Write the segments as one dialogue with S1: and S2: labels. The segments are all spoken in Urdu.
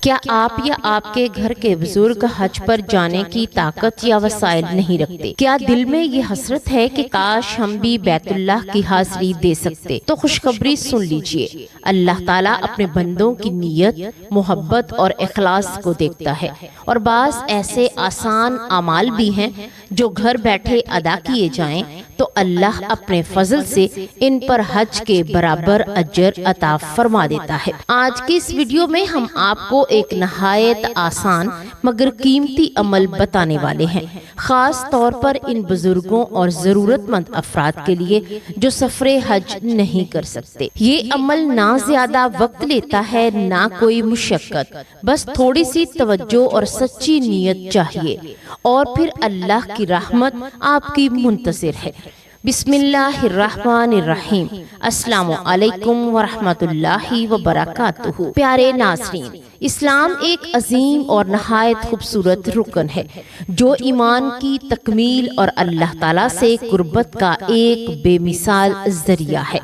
S1: کیا آپ یا آپ کے گھر کے بزرگ حج پر جانے کی طاقت یا وسائل نہیں رکھتے؟ کیا دل میں یہ حسرت ہے کہ کاش ہم بھی بیت اللہ کی حاضری دے سکتے؟ تو خوشخبری سن لیجئے، اللہ تعالیٰ اپنے بندوں کی نیت، محبت اور اخلاص کو دیکھتا ہے، اور بعض ایسے آسان اعمال بھی ہیں جو گھر بیٹھے ادا کیے جائیں تو اللہ اپنے فضل سے ان پر حج کے برابر اجر عطا فرما دیتا ہے۔ آج کی اس ویڈیو میں ہم آپ کو ایک نہایت آسان مگر قیمتی عمل بتانے والے ہیں، خاص طور پر ان بزرگوں اور ضرورت مند افراد کے لیے جو سفر حج نہیں کر سکتے۔ یہ عمل نہ زیادہ وقت لیتا ہے نہ کوئی مشقت، بس تھوڑی سی توجہ اور سچی نیت چاہیے، اور پھر اللہ کی رحمت آپ کی منتظر ہے۔ بسم اللہ الرحمن الرحیم۔ السلام علیکم ورحمۃ اللہ وبرکاتہ۔ پیارے ناظرین، اسلام ایک عظیم اور نہایت خوبصورت رکن ہے جو ایمان کی تکمیل اور اللہ تعالیٰ سے قربت کا ایک بے مثال ذریعہ ہے۔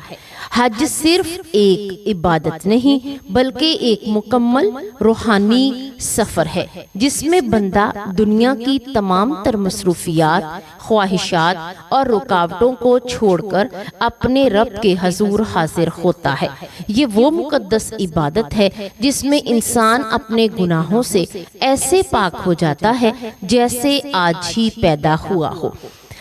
S1: حج صرف ایک عبادت نہیں بلکہ ایک مکمل روحانی سفر ہے جس میں بندہ دنیا کی تمام تر مصروفیات، خواہشات اور رکاوٹوں کو چھوڑ کر اپنے رب کے حضور حاضر ہوتا ہے۔ یہ وہ مقدس عبادت ہے جس میں انسان اپنے گناہوں سے ایسے پاک ہو جاتا ہے جیسے آج ہی پیدا ہوا ہو۔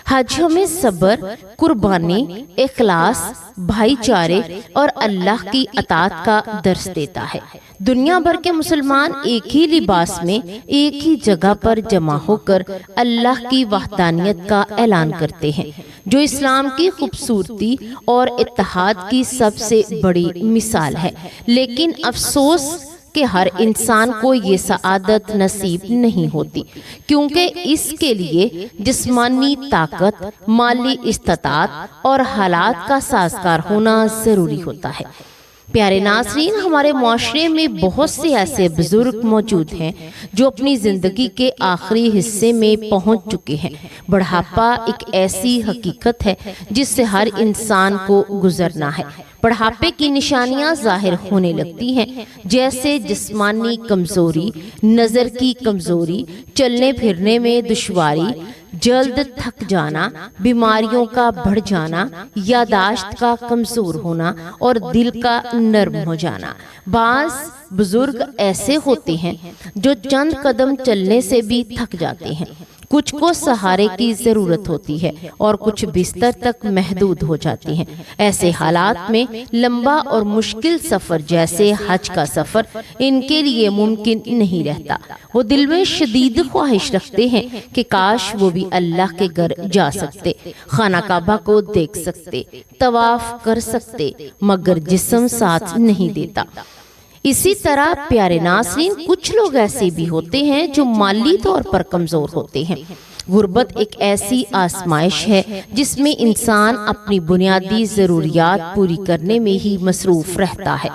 S1: حج ہمیں صبر، قربانی، اخلاص، بھائی چارے اور اللہ کی اطاعت کا درس دیتا ہے۔ دنیا بھر کے مسلمان ایک ہی لباس میں ایک ہی جگہ پر جمع ہو کر اللہ کی وحدانیت کا اعلان کرتے ہیں، جو اسلام کی خوبصورتی اور اتحاد کی سب سے بڑی مثال ہے۔ لیکن افسوس کہ ہر انسان کو یہ سعادت نصیب نہیں ہوتی، کیونکہ اس کے لیے جسمانی طاقت، مالی استطاعت اور حالات کا سازگار ہونا ضروری ہوتا ہے۔ پیارے ناظرین، ہمارے معاشرے میں بہت سے ایسے بزرگ موجود ہیں جو اپنی زندگی کے آخری حصے میں پہنچ چکے ہیں۔ بڑھاپا ایک ایسی حقیقت ہے جس سے ہر انسان کو گزرنا ہے۔ بڑھاپے کی نشانیاں ظاہر ہونے لگتی ہیں، جیسے جسمانی کمزوری، نظر کی کمزوری، چلنے پھرنے میں دشواری، جلد تھک جانا، بیماریوں کا بڑھ جانا، یادداشت کا کمزور ہونا اور دل کا نرم ہو جانا۔ بعض بزرگ ایسے ہوتے ہیں جو چند قدم چلنے سے بھی تھک جاتے ہیں، کچھ کو سہارے کی ضرورت ہوتی ہے اور کچھ بستر تک محدود ہو جاتے ہیں۔ ایسے حالات میں لمبا اور مشکل سفر جیسے حج کا سفر ان کے لیے ممکن نہیں رہتا۔ وہ دل میں شدید خواہش رکھتے ہیں کہ کاش وہ بھی اللہ کے گھر جا سکتے، خانہ کعبہ کو دیکھ سکتے، طواف کر سکتے، مگر جسم ساتھ نہیں دیتا۔ اسی طرح پیارے ناظرین، کچھ لوگ ایسے بھی ہوتے ہیں جو مالی طور پر کمزور ہوتے ہیں۔ غربت ایک ایسی آزمائش ہے جس میں انسان اپنی بنیادی ضروریات پوری کرنے میں ہی مصروف رہتا ہے۔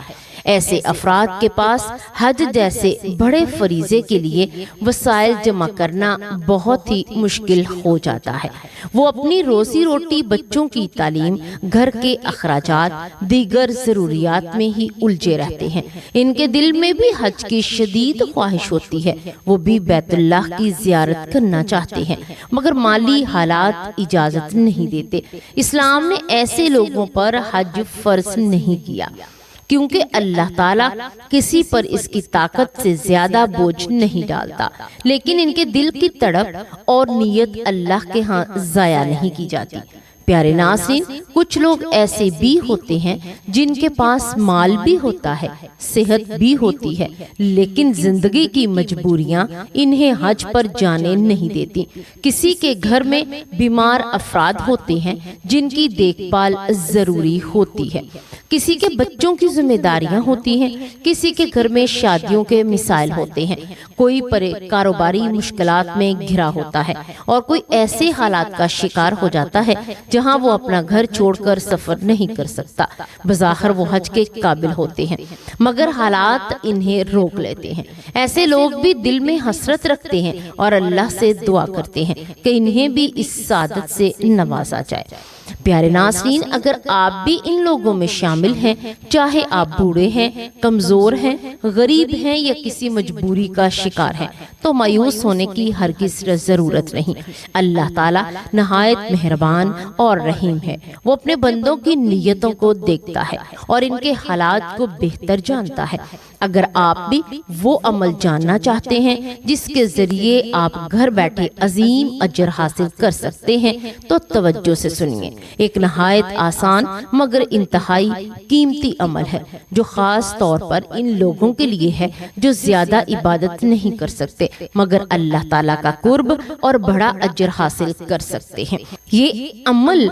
S1: ایسے افراد کے پاس حج جیسے بڑے فریضے کے لیے وسائل جمع کرنا بہت ہی مشکل ہو جاتا ہے۔ وہ اپنی روزی روٹی، بچوں کی تعلیم، گھر کے اخراجات، دیگر ضروریات میں ہی الجھے رہتے ہیں۔ ان کے دل میں بھی حج کی شدید خواہش ہوتی ہے، وہ بھی بیت اللہ کی زیارت کرنا چاہتے ہیں، مگر مالی حالات اجازت نہیں دیتے۔ اسلام نے ایسے لوگوں پر حج فرض نہیں کیا، کیونکہ اللہ تعالیٰ کسی پر اس کی طاقت سے زیادہ بوجھ نہیں ڈالتا، لیکن ان کے دل کی تڑپ اور نیت اللہ کے ہاں ضائع نہیں کی جاتی۔ پیارے ناظرین، کچھ لوگ ایسے بھی ہوتے ہیں جن کے پاس مال بھی ہوتا ہے، صحت بھی ہوتی ہے، لیکن زندگی کی مجبوریاں انہیں حج پر جانے نہیں دیتی۔ کسی کے گھر میں بیمار افراد ہوتے ہیں جن کی دیکھ بھال ضروری ہوتی ہے، کسی کے بچوں کی ذمہ داریاں ہوتی ہیں، کسی کے گھر میں شادیوں کے مسائل ہوتے ہیں، کوئی کاروباری مشکلات میں گھرا ہوتا ہے، اور کوئی ایسے حالات کا شکار ہو جاتا ہے جہاں وہ اپنا گھر چھوڑ کر سفر نہیں کر سکتا۔ بظاہر وہ حج کے قابل ہوتے ہیں، مگر حالات انہیں روک لیتے ہیں۔ ایسے لوگ بھی دل میں حسرت رکھتے ہیں اور اللہ سے دعا کرتے ہیں کہ انہیں بھی اس سعادت سے نوازا جائے۔ پیارے ناظرین، اگر آپ بھی ان لوگوں میں شامل ہیں، چاہے آپ بوڑھے ہیں، کمزور ہیں، غریب ہیں یا کسی مجبوری کا شکار ہیں، تو مایوس ہونے کی ہرگز ضرورت نہیں۔ اللہ تعالیٰ نہایت مہربان اور رحیم ہے۔ وہ اپنے بندوں کی نیتوں کو دیکھتا ہے اور ان کے حالات کو بہتر جانتا ہے۔ اگر آپ بھی وہ عمل جاننا چاہتے ہیں جس کے ذریعے آپ گھر بیٹھے عظیم اجر حاصل کر سکتے ہیں تو توجہ سے سنیے۔ ایک نہایت آسان مگر انتہائی قیمتی عمل ہے جو خاص طور پر ان لوگوں کے لیے ہے جو زیادہ عبادت نہیں کر سکتے مگر اللہ تعالیٰ کا قرب اور بڑا اجر حاصل کر سکتے ہیں۔ یہ عمل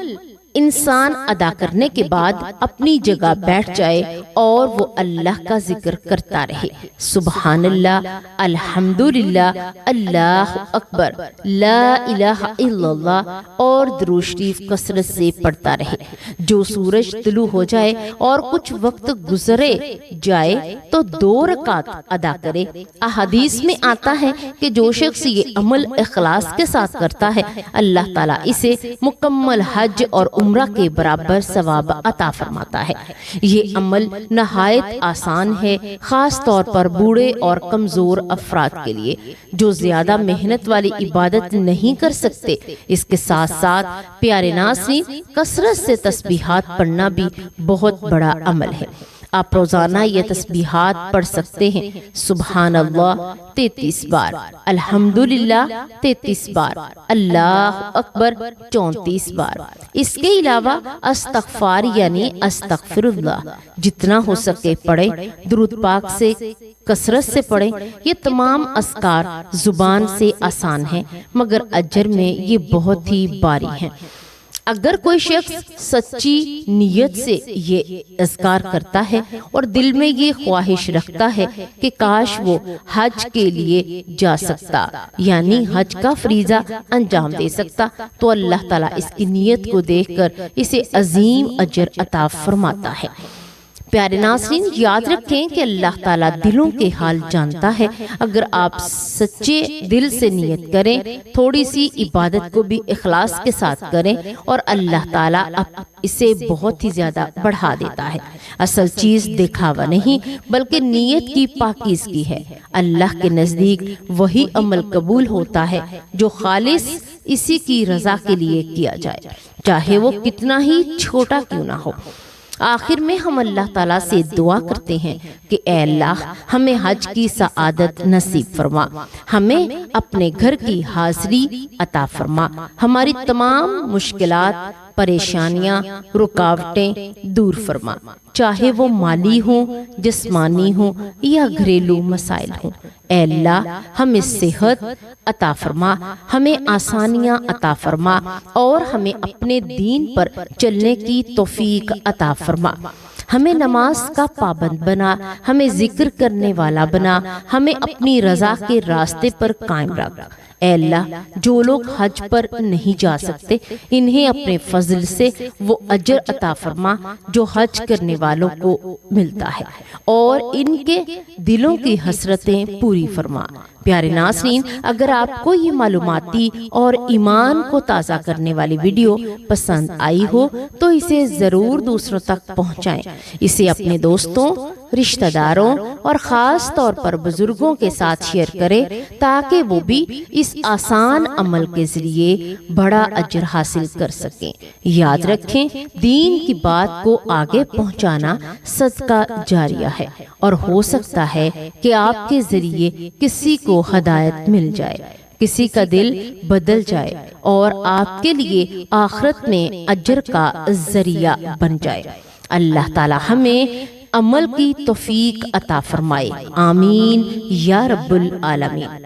S1: انسان ادا کرنے کے بعد اپنی جگہ بیٹھ جائے اور وہ اللہ کا ذکر کرتا رہے، سبحان اللہ، الحمدللہ، اللہ اکبر، لا الہ الا اللہ، اور درود شریف کثرت سے پڑھتا رہے۔ جو سورج طلوع ہو جائے اور کچھ وقت گزرے جائے تو 2 رکعت ادا کرے۔ احادیث میں آتا ہے کہ جو شخص یہ عمل اخلاص کے ساتھ کرتا ہے، اللہ تعالیٰ اسے مکمل حج اور عمرہ کے برابر ثواب عطا فرماتا ہے۔ یہ عمل نہایت آسان ہے، خاص طور پر بوڑھے اور کمزور افراد کے لیے جو زیادہ محنت والی عبادت نہیں کر سکتے۔ اس کے ساتھ ساتھ پیارے ناظرین، کثرت سے تسبیحات پڑھنا بھی بہت بڑا عمل ہے۔ آپ روزانہ یہ تسبیحات پڑھ سکتے ہیں، سبحان اللہ 33 بار، الحمدللہ 33 بار، اللہ اکبر 34 بار۔ اس کے علاوہ استغفار یعنی استغفر اللہ جتنا ہو سکے پڑھیں، درود پاک سے کثرت سے پڑھیں۔ یہ تمام اذکار زبان سے آسان ہیں مگر اجر میں یہ بہت ہی بھاری ہیں۔ اگر کوئی شخص سچی نیت سے یہ اذکار کرتا ہے اور دل میں یہ خواہش رکھتا ہے کہ کاش وہ حج کے لیے جا سکتا، یعنی حج کا فریضہ انجام دے سکتا، تو اللہ تعالیٰ اس کی نیت کو دیکھ کر اسے عظیم اجر عطا فرماتا ہے۔ پیارے ناظرین، یاد رکھیں کہ اللہ تعالیٰ دلوں کے حال جانتا ہے۔ اگر آپ سچے دل سے نیت کریں، تھوڑی سی عبادت کو بھی اخلاص کے ساتھ کریں اور اللہ تعالیٰ اسے بہت ہی زیادہ بڑھا دیتا ہے۔ اصل چیز دکھاوا نہیں بلکہ نیت کی پاکیزگی ہے۔ اللہ کے نزدیک وہی عمل قبول ہوتا ہے جو خالص اسی کی رضا کے لیے کیا جائے، چاہے وہ کتنا ہی چھوٹا کیوں نہ ہو۔ آخر میں ہم اللہ تعالیٰ سے دعا کرتے ہیں کہ اے اللہ، ہمیں حج کی سعادت نصیب فرما، ہمیں اپنے گھر کی حاضری عطا فرما، ہماری تمام مشکلات، پریشانیاں، رکاوٹیں دور فرما، چاہے وہ مالی ہوں، جسمانی ہوں یا گھریلو مسائل ہوں۔ اے اللہ، ہمیں صحت عطا فرما، ہمیں آسانیاں عطا فرما اور ہمیں اپنے دین پر چلنے کی توفیق عطا فرما۔ ہمیں نماز کا پابند بنا، ہمیں ذکر کرنے والا بنا، ہمیں اپنی رضا کے راستے پر قائم رکھ۔ اے اللہ، جو لوگ حج پر نہیں جا سکتے انہیں اپنے فضل سے وہ اجر عطا فرما جو حج کرنے والوں کو ملتا ہے اور ان کے دلوں کی حسرتیں پوری فرما۔ پیارے ناظرین، اگر آپ کو یہ معلوماتی اور ایمان کو تازہ کرنے والی ویڈیو پسند آئی ہو تو اسے ضرور دوسروں تک پہنچائیں۔ اسے اپنے دوستوں، رشتہ داروں اور خاص طور پر بزرگوں کے ساتھ شیئر کریں تاکہ وہ بھی اس آسان عمل کے ذریعے بڑا اجر حاصل کر سکیں۔ یاد رکھیں، دین کی بات کو آگے پہنچانا صدقہ جاریہ ہے اور ہو سکتا ہے کہ آپ کے ذریعے کسی کو ہدایت مل جائے، کسی کا دل بدل جائے اور آپ کے لیے آخرت میں اجر کا ذریعہ بن جائے۔ اللہ تعالی ہمیں عمل کی توفیق عطا فرمائے، آمین یا رب العالمین۔